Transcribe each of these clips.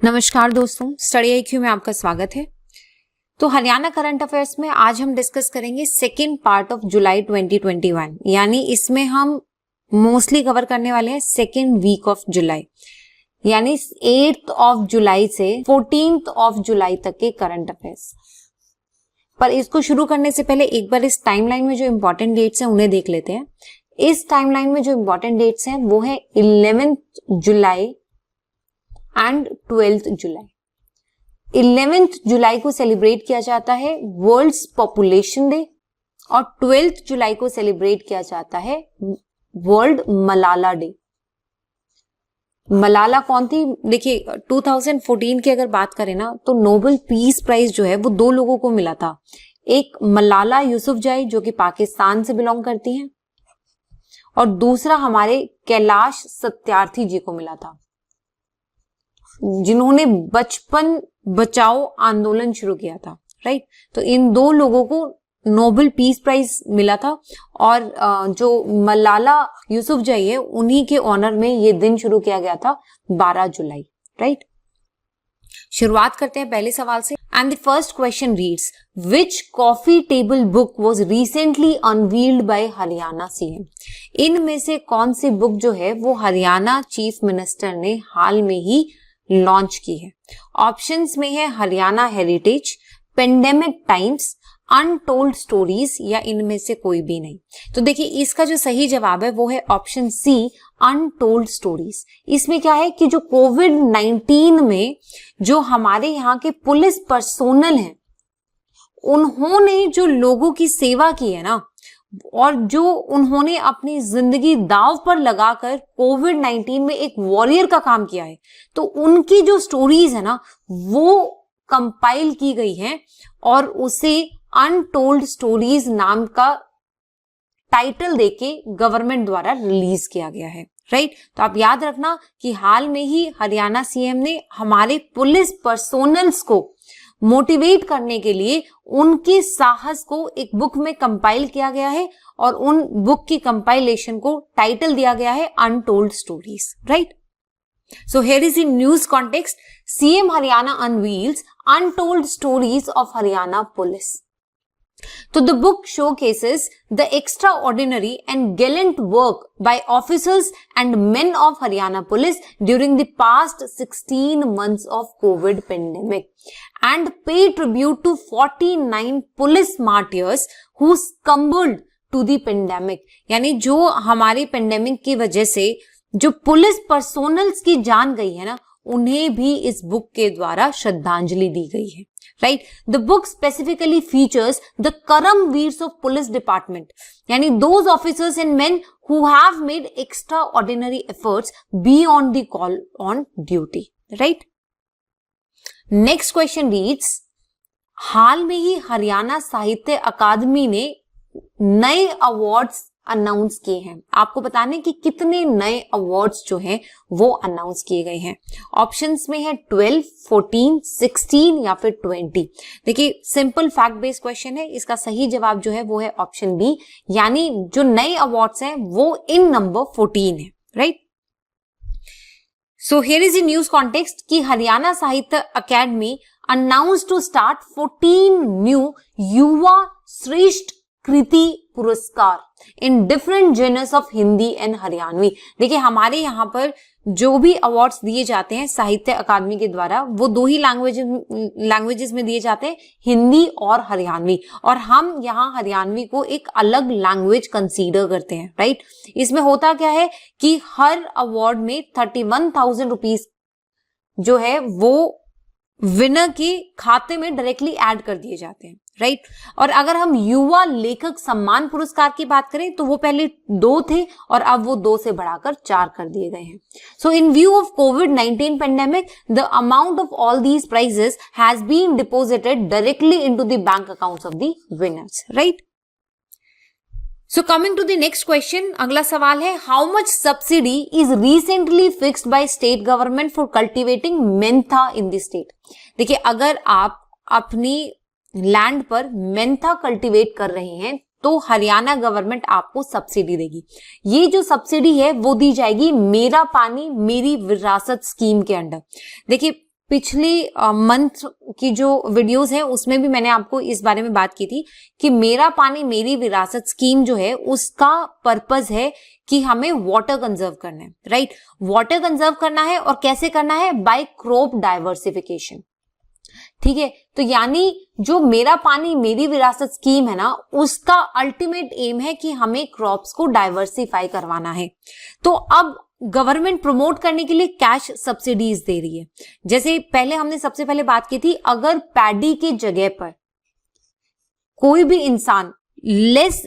नमस्कार दोस्तों, study IQ में आपका स्वागत है। तो हरियाणा करंट अफेयर्स में आज हम डिस्कस करेंगे सेकेंड पार्ट ऑफ जुलाई 2021, यानी इसमें हम मोस्टली कवर करने वाले हैं सेकेंड वीक ऑफ जुलाई, यानी 8th ऑफ जुलाई से 14th ऑफ जुलाई तक के करंट अफेयर्स। पर इसको शुरू करने से पहले एक बार इस टाइमलाइन में जो इंपॉर्टेंट डेट्स हैं उन्हें देख लेते हैं। इस टाइमलाइन में जो इंपॉर्टेंट डेट्स हैं वो है 11th July and 12th July. 11th जुलाई को सेलिब्रेट किया जाता है वर्ल्ड्स पॉपुलेशन डे और 12th जुलाई को सेलिब्रेट किया जाता है वर्ल्ड मलाला डे। मलाला कौन थी? देखिए 2014 की अगर बात करें ना तो नोबेल पीस प्राइज जो है वो दो लोगों को मिला था। एक मलाला यूसुफजई जो कि पाकिस्तान से बिलोंग करती हैं, और दूसरा हमारे कैलाश सत्यार्थी जी को मिला था जिन्होंने बचपन बचाओ आंदोलन शुरू किया था। राइट, तो इन दो लोगों को नोबेल पीस प्राइज मिला था और जो मलाला यूसुफजई है उन्हीं के ऑनर में ये दिन शुरू किया गया था 12 जुलाई। राइट, शुरुआत करते हैं पहले सवाल से। And the first question reads, which coffee table book was recently unveiled by Haryana CM? इनमें से कौन सी बुक जो है वो हरियाणा चीफ मिनिस्टर ने हाल में ही लॉन्च की है? ऑप्शंस में है Haryana heritage, pandemic times, untold stories या इनमें से कोई भी नहीं। तो देखिए इसका जो सही जवाब है वो है ऑप्शन सी, अनटोल्ड स्टोरीज। इसमें क्या है कि जो कोविड-19 में जो हमारे यहाँ के पुलिस पर्सोनल हैं उन्होंने जो लोगों की सेवा की है ना, और जो उन्होंने अपनी जिंदगी दांव पर लगाकर कोविड-19 में एक वॉरियर का काम किया है, तो उनकी जो स्टोरीज है ना वो कंपाइल की गई है और उसे अनटोल्ड स्टोरीज नाम का टाइटल देके गवर्नमेंट द्वारा रिलीज किया गया है। राइट, तो आप याद रखना कि हाल में ही हरियाणा सीएम ने हमारे पुलिस पर्सोनल्स को मोटिवेट करने के लिए उनके साहस को एक बुक में कंपाइल किया गया है और उन बुक की कंपाइलेशन को टाइटल दिया गया है untold stories. Right, so here is the news context. CM Haryana unveils untold stories of Haryana police. So the book showcases the extraordinary and gallant work by officers and men of Haryana police during the past 16 months of COVID pandemic and pay tribute to 49 police martyrs who succumbed to the pandemic. यानी जो हमारे pandemic की वजह से जो police personnels की जान गई है ना, उन्हें भी इस बुक के द्वारा श्रद्धांजलि दी गई है। Right, the book specifically features the karamveers of police department, यानी those officers and men who have made extraordinary efforts beyond the call on duty. Right, next question reads, हाल में ही हरियाणा साहित्य अकादमी ने नए अवार्ड्स अनाउंस किए हैं। आपको बताने कि कितने नए अवार्ड्स जो हैं वो अनाउंस किए गए हैं। ऑप्शंस में है 12, 14, 16 या फिर 20। देखिए सिंपल फैक्ट बेस्ड क्वेश्चन है, इसका सही जवाब जो है वो है ऑप्शन बी, यानी जो नए अवार्ड्स हैं वो इन नंबर 14 है। Right, so here is the news context कि Haryana Sahitya Academy announce to start 14 new Yuva Shreshtha Kriti Puraskar in different genres of Hindi and Haryanvi. देखिए हमारे यहाँ पर जो भी अवार्ड्स दिए जाते हैं साहित्य अकादमी के द्वारा वो दो ही लैंग्वेजेस में दिए जाते हैं, हिंदी और हरियाणवी, और हम यहाँ हरियाणवी को एक अलग लैंग्वेज कंसीडर करते हैं। राइट, इसमें होता क्या है कि हर अवार्ड में 31,000 रुपीज जो है वो विनर के खाते में डायरेक्टली ऐड कर दिए जाते हैं। राइट, और अगर हम युवा लेखक सम्मान पुरस्कार की बात करें तो वो पहले 2 थे और अब वो 2 से बढ़ाकर 4 कर दिए गए हैं। सो इन व्यू ऑफ कोविड-19 pandemic the amount of all these prizes has been deposited directly into the bank accounts of the winners. Right, so coming to the next question, अगला सवाल है, how much subsidy is recently fixed by state government for cultivating mentha in the state? देखिए अगर आप अपनी land पर Mentha cultivate कर रहे हैं तो हरियाणा गवर्नमेंट आपको सब्सिडी देगी। ये जो सब्सिडी है वो दी जाएगी मेरा पानी मेरी विरासत स्कीम के अंडर। देखिए पिछले मंथ की जो वीडियोस है उसमें भी मैंने आपको इस बारे में बात की थी कि मेरा पानी मेरी विरासत स्कीम जो है उसका पर्पस है कि हमें वाटर कंजर्व करना है, राइट। वाटर कंजर्व करना है और कैसे करना है, बाय क्रॉप डाइवर्सिफिकेशन, ठीक है। तो यानी जो मेरा पानी मेरी विरासत स्कीम है ना, उसका अल्टीमेट एम है कि हमें क्रॉप्स को डाइवर्सिफाई करवाना है। तो अब गवर्नमेंट प्रमोट करने के लिए कैश सब्सिडीज दे रही है। जैसे पहले हमने सबसे पहले बात की थी, अगर पैडी के जगह पर कोई भी इंसान लेस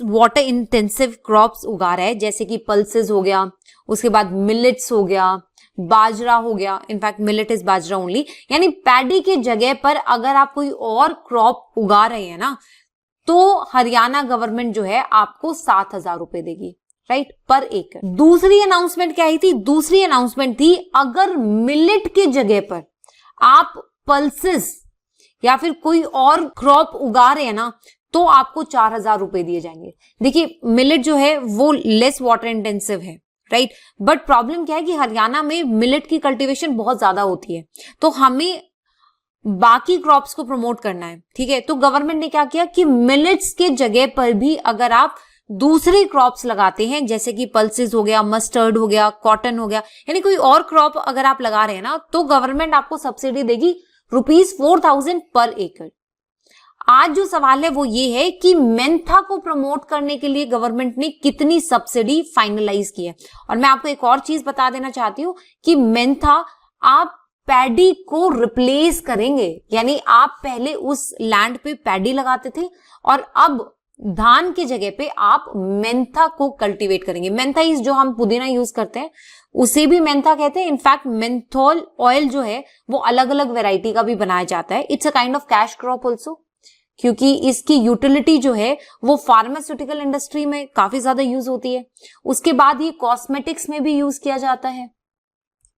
वाटर इंटेंसिव क्रॉप्स उगा रहा है, जैसे कि पल्सेस हो गया, उसके बाद मिलेट्स हो गया, बाजरा हो गया, in fact millet is bajra only, यानी पैडी के जगह पर अगर आप कोई और क्रॉप उगा रहे हैं ना, तो हरियाणा गवर्नमेंट जो है आपको 7,000 रुपए देगी, राइट, पर एकड़। दूसरी अनाउंसमेंट क्या आई थी, दूसरी अनाउंसमेंट थी अगर मिलेट के जगह पर आप पल्सेस या फिर कोई और क्रॉप उगा रहे हैं ना, तो आपको 4,000 रुपए दिए जाएंगे। देखिए मिलेट जो है वो लेस वाटर इंटेंसिव है, राइट, बट प्रॉब्लम क्या है कि हरियाणा में मिलेट की कल्टीवेशन बहुत ज्यादा होती है, तो हमें बाकी क्रॉप्स को प्रमोट करना है, ठीक है। तो गवर्नमेंट ने क्या किया कि मिलेट्स के जगह पर भी अगर आप दूसरे क्रॉप्स लगाते हैं, जैसे कि पल्सेस हो गया, मस्टर्ड हो गया, कॉटन हो गया, यानी कोई और क्रॉप अगर आप लगा रहे हैं ना, तो गवर्नमेंट आपको सब्सिडी देगी ₹4,000 पर एकड़। आज जो सवाल है वो ये है कि मेंथा को प्रमोट करने के लिए गवर्नमेंट ने कितनी सब्सिडी फाइनलाइज की है। और मैं आपको एक और चीज बता देना चाहती हूं कि मेंथा आप पैडी को रिप्लेस करेंगे, यानी आप पहले उस लैंड पे पैडी लगाते थे और अब धान के जगह पे आप मेंथा को कल्टीवेट करेंगे। मेंथा इज जो हम पुदीना यूज करते हैं उसे भी मेंथा कहते हैं। इनफैक्ट मेंथोल ऑयल जो है वो अलग अलग वैरायटी का भी बनाया जाता है। It's a kind of cash crop also, क्योंकि इसकी यूटिलिटी जो है वो फार्मास्यूटिकल इंडस्ट्री में काफी ज्यादा यूज होती है। उसके बाद ये कॉस्मेटिक्स में भी यूज किया जाता है।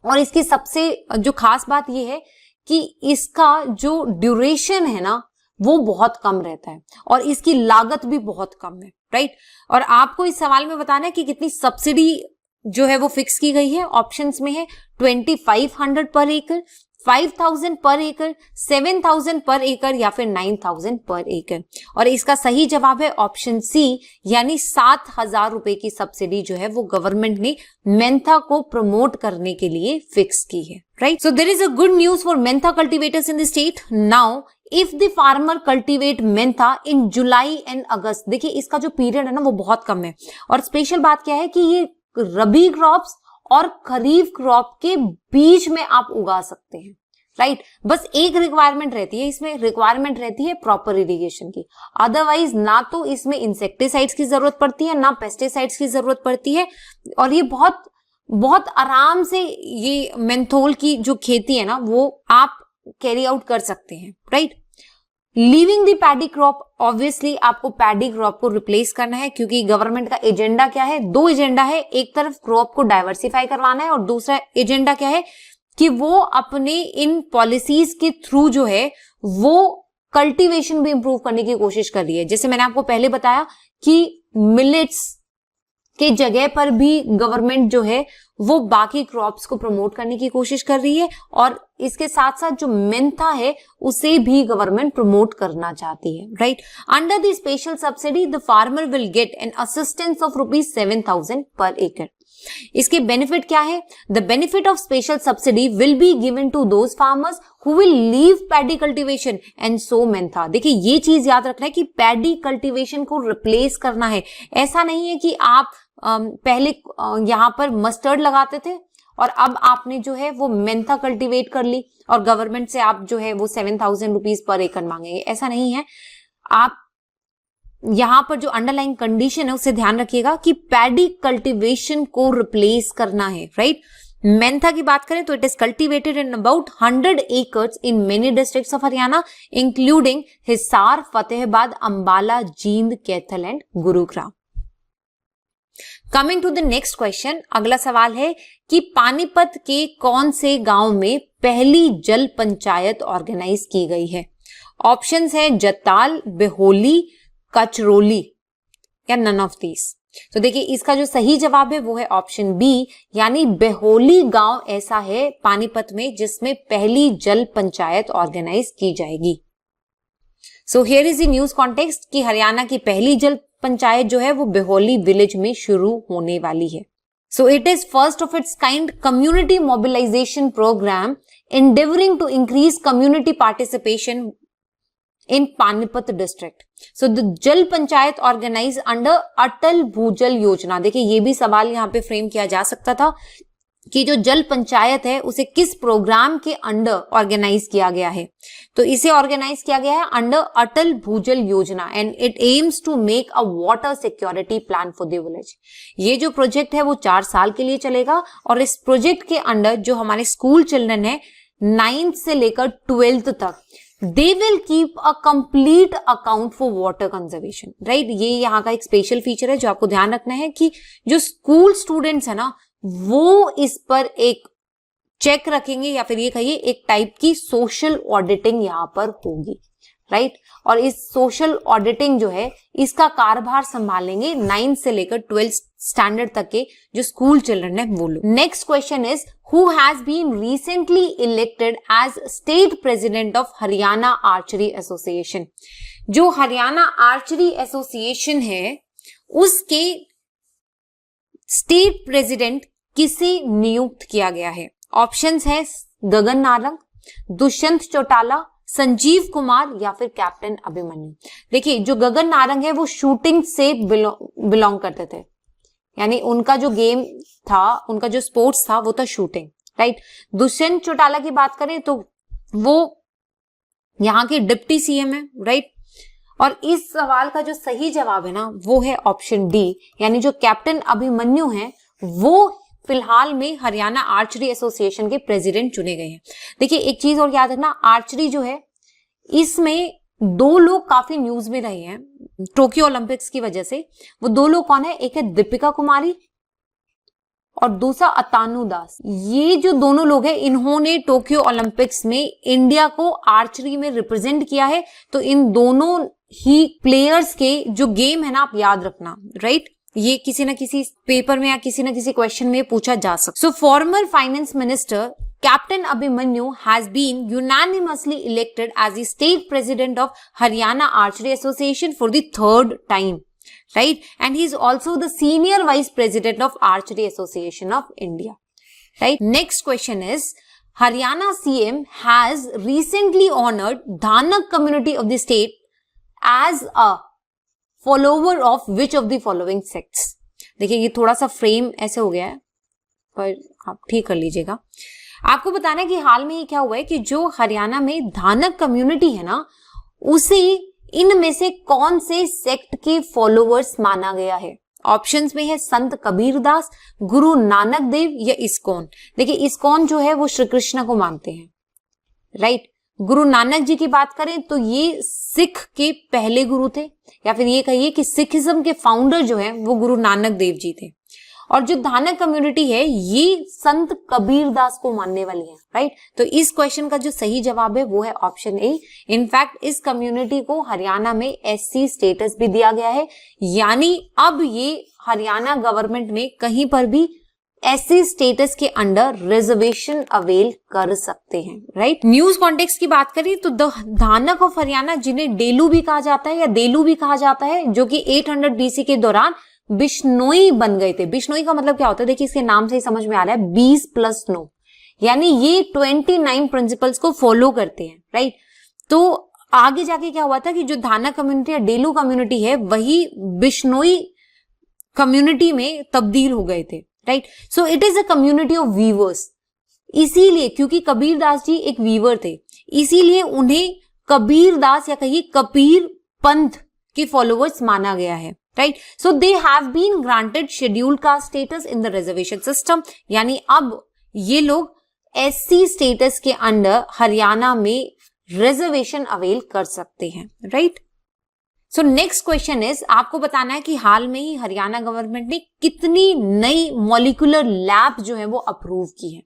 और इसकी सबसे जो खास बात ये है कि इसका जो ड्यूरेशन है ना वो बहुत कम रहता है और इसकी लागत भी बहुत कम है, राइट। और आपको इस सवाल में बताना है कि कितनी सब्सिडी जो है वो फिक्स की गई है। ऑप्शंस में है 2,500 पर एकड़, 5,000 पर एकड़, 7,000 पर एकड़ या फिर 9,000 पर एकड़। और इसका सही जवाब है ऑप्शन सी, यानी 7,000 रुपए की सब्सिडी जो है वो गवर्नमेंट ने मेंथा को प्रमोट करने के लिए फिक्स की है, right. So there is a good news for mentha cultivators in the state. Now if the farmer cultivate mentha in July and August, देखिए इसका जो पीरियड है ना वो बहुत कम है। और स्पेशल बात क्या है कि ये रबी क्रॉप्स और खरीफ क्रॉप के बीच में आप उगा सकते हैं, राइट। बस एक रिक्वायरमेंट रहती है, इसमें रिक्वायरमेंट रहती है प्रॉपर इरिगेशन की। अदरवाइज ना तो इसमें इंसेक्टिसाइड्स की जरूरत पड़ती है, ना पेस्टिसाइड्स की जरूरत पड़ती है। और ये बहुत बहुत आराम से ये मेंथोल की जो खेती है ना वो आप कैरी आउट कर सकते हैं, right. Leaving the paddy crop, obviously आपको पैडी क्रॉप को रिप्लेस करना है, क्योंकि गवर्नमेंट का एजेंडा क्या है, दो एजेंडा है। एक तरफ क्रॉप को डाइवर्सिफाई करवाना है और दूसरा एजेंडा क्या है कि वो अपने इन पॉलिसीज के थ्रू जो है वो कल्टीवेशन भी इंप्रूव करने की कोशिश कर रही है। जैसे मैंने आपको पहले बताया कि मिलेट्स के जगह पर भी गवर्नमेंट जो है वो बाकी क्रॉप्स को प्रमोट करने की कोशिश कर रही है और इसके साथ साथ जो मेंथा है उसे भी गवर्नमेंट प्रमोट करना चाहती है, right. Under the special subsidy the farmer will get an assistance of ₹7,000 per acre. इसके बेनिफिट क्या है? The benefit of special subsidy will be given to those farmers who will leave paddy cultivation and so mentha. देखिए ये चीज याद रखना है कि पैडी कल्टीवेशन को रिप्लेस करना है। ऐसा नहीं है कि आप पहले यहां पर मस्टर्ड लगाते थे और अब आपने जो है वो मेंथा कल्टीवेट कर ली और गवर्नमेंट से आप जो है वो 7,000 रुपीज पर एकड़ मांगेंगे, ऐसा नहीं है। आप यहां पर जो अंडरलाइन कंडीशन है उसे ध्यान रखिएगा कि पैडी कल्टीवेशन को रिप्लेस करना है, राइट। मेंथा की बात करें तो it is cultivated in about 100 acres in many districts of Haryana including Hisar, Fatehabad, Ambala, Jind, Kaithal and Gurugram. Coming to the next question, अगला सवाल है कि पानीपत के कौन से गांव में पहली जल पंचायत ऑर्गेनाइज की गई है? ऑप्शंस है जताल, बेहोली, कचरोली या नन ऑफ दीज। तो देखिए इसका जो सही जवाब है वो है ऑप्शन बी, यानी बेहोली गांव ऐसा है पानीपत में जिसमें पहली जल पंचायत ऑर्गेनाइज की जाएगी। सो here is the news context कि हरियाणा की पहली जल पंचायत जो है वो बेहोली विलेज में शुरू होने वाली है। So it is first of its kind community mobilisation programme endeavoring to increase community participation in Panipat district. So the जल पंचायत ऑर्गेनाइज अंडर अटल भूजल योजना। देखिए ये भी सवाल यहाँ पे फ्रेम किया जा सकता था कि जो जल पंचायत है उसे किस प्रोग्राम के अंडर ऑर्गेनाइज किया गया है। तो इसे ऑर्गेनाइज किया गया है under Atal Bhujal Yojana and it aims to make a water security plan for the village. ये जो प्रोजेक्ट है वो 4 साल के लिए चलेगा और इस प्रोजेक्ट के अंडर जो हमारे स्कूल चिल्ड्रन है 9th से लेकर 12th तक, they will keep a complete account for water conservation, right. ये यहाँ का एक स्पेशल फीचर है जो आपको ध्यान रखना है कि जो स्कूल स्टूडेंट्स है ना वो इस पर एक चेक रखेंगे या फिर ये कहिए एक टाइप की सोशल ऑडिटिंग यहाँ पर होगी, राइट। और इस सोशल ऑडिटिंग जो है इसका कार्यभार संभालेंगे 9th से लेकर 12th स्टैंडर्ड तक के जो स्कूल चिल्ड्रन है वो लोग। Next question is who has been recently elected as state president of Haryana archery Association. जो हरियाणा आर्चरी एसोसिएशन है उसके स्टेट प्रेसिडेंट किसे नियुक्त किया गया है। ऑप्शंस है गगन नारंग, दुष्यंत चौटाला, संजीव कुमार या फिर कैप्टन अभिमन्यु। देखिए जो गगन नारंग है वो शूटिंग से बिलोंग करते थे, यानी उनका जो गेम था, उनका जो स्पोर्ट्स था वो था शूटिंग, राइट। दुष्यंत चौटाला की बात करें तो वो यहाँ के डिप्टी सीएम है, राइट। और इस सवाल का जो सही जवाब है ना वो है ऑप्शन डी, यानी जो कैप्टन अभिमन्यु है वो फिलहाल में हरियाणा आर्चरी एसोसिएशन के प्रेसिडेंट चुने गए हैं। देखिए एक चीज और याद रखना, आर्चरी जो है इसमें 2 लोग काफी न्यूज में रहे हैं टोक्यो ओलंपिक्स की वजह से। वो 2 लोग कौन है, एक है दीपिका कुमारी और दूसरा अतानु दास। ये जो दोनों लोग हैं इन्होंने टोक्यो ओलंपिक्स में इंडिया को आर्चरी में रिप्रेजेंट किया है। तो इन दोनों ही प्लेयर्स के जो गेम है ना आप याद रखना, राइट। ये किसी ना किसी पेपर में या किसी ना किसी क्वेश्चन में पूछा जा सकता। So former finance minister captain Abhimanyu has been unanimously elected as the state president of Haryana archery association for the 3rd time, right? And he is also the senior vice president of Archery Association of India, right? Next question is, Haryana CM has recently honored Dhanak community of the state as a follower of which of the following sects? देखिए ये थोड़ा सा frame ऐसे हो गया है पर आप ठीक कर लीजिएगा। आपको बताना है कि हाल में ही क्या हुआ है कि जो हरियाणा में धानक कम्युनिटी है ना उसे इनमें से कौन से सेक्ट के फॉलोअर्स माना गया है। ऑप्शंस में है संत कबीरदास, गुरु नानक देव या इस्कॉन। देखिए इस्कॉन जो है वो श्री कृष्ण को मानते हैं, राइट। गुरु नानक जी की बात करें तो ये सिख के पहले गुरु थे, या फिर ये कहिए कि सिखिज्म के फाउंडर जो है वो गुरु नानक देव जी थे। और जो धानक कम्युनिटी है ये संत कबीरदास को मानने वाली है, राइट। तो इस क्वेश्चन का जो सही जवाब है वो है ऑप्शन ए। इनफैक्ट इस कम्युनिटी को हरियाणा में एससी स्टेटस भी दिया गया है, यानी अब ये हरियाणा गवर्नमेंट में कहीं पर भी एससी स्टेटस के अंडर रिजर्वेशन अवेल कर सकते हैं, राइट। न्यूज कॉन्टेक्स्ट की बात करें तो द धानक ऑफ हरियाणा, जिन्हें डेलू भी कहा जाता है या देलू भी कहा जाता है, जो कि 800 BC के दौरान बिश्नोई बन गए थे। बिश्नोई का मतलब क्या होता है, देखिए इसके नाम से ही समझ में आ रहा है 20 + 9, यानी ये 29 प्रिंसिपल्स को फॉलो करते हैं, राइट। तो आगे जाके क्या हुआ था कि जो धानक कम्युनिटी या डेलू कम्युनिटी है वही बिश्नोई कम्युनिटी में तब्दील हो गए थे, right. So it is a community of viewers. इसीलिए क्योंकि कबीरदास जी एक वीवर थे, इसीलिए उन्हें कबीरदास या कहिए कबीर पंथ के फॉलोअर्स माना गया है, right. So they have been granted scheduled caste status in the reservation system, यानी अब ये लोग एससी स्टेटस के अंडर हरियाणा में रिजर्वेशन अवेल कर सकते हैं, right. So next question is, आपको बताना है कि हाल में ही हरियाणा गवर्नमेंट ने कितनी नई मॉलिक्यूलर लैब्स जो है वो अप्रूव की है।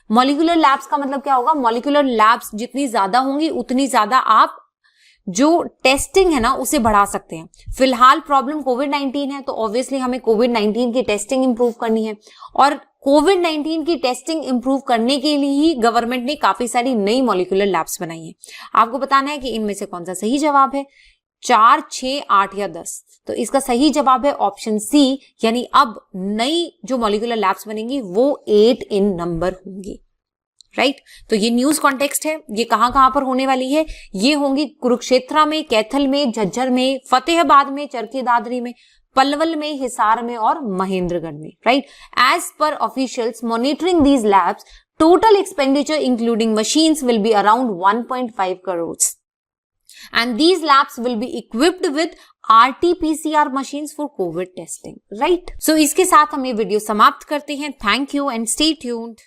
मॉलिक्यूलर लैब्स का मतलब क्या होगा, मॉलिक्यूलर लैब्स जितनी ज्यादा होंगी उतनी ज्यादा आप जो टेस्टिंग है ना उसे बढ़ा सकते हैं। फिलहाल प्रॉब्लम कोविड-19 है, तो ऑब्वियसली हमें कोविड-19 की टेस्टिंग इंप्रूव करनी है, और कोविड-19 की टेस्टिंग इंप्रूव करने के लिए ही गवर्नमेंट ने काफी सारी नई मॉलिक्यूलर लैब्स बनाई हैं। आपको बताना है कि इनमें से कौन सा सही जवाब है, 4, 6, 8 या 10। तो इसका सही जवाब है ऑप्शन सी, यानी अब नई जो मॉलिक्यूलर लैब्स बनेंगी वो 8 इन नंबर होंगी, राइट। तो ये न्यूज कॉन्टेक्स्ट है, ये कहां पर होने वाली है, ये होंगी कुरुक्षेत्र में, कैथल में, झज्जर में, फतेहाबाद में, चरखी दादरी में, पलवल में, हिसार में और महेंद्रगढ़ में, right. As per officials monitoring these labs, total expenditure including machines will be around 1.5 crore and these labs will be equipped with RT-PCR machines for COVID testing, right? So इसके साथ हम ये वीडियो समाप्त करते हैं। Thank you and stay tuned.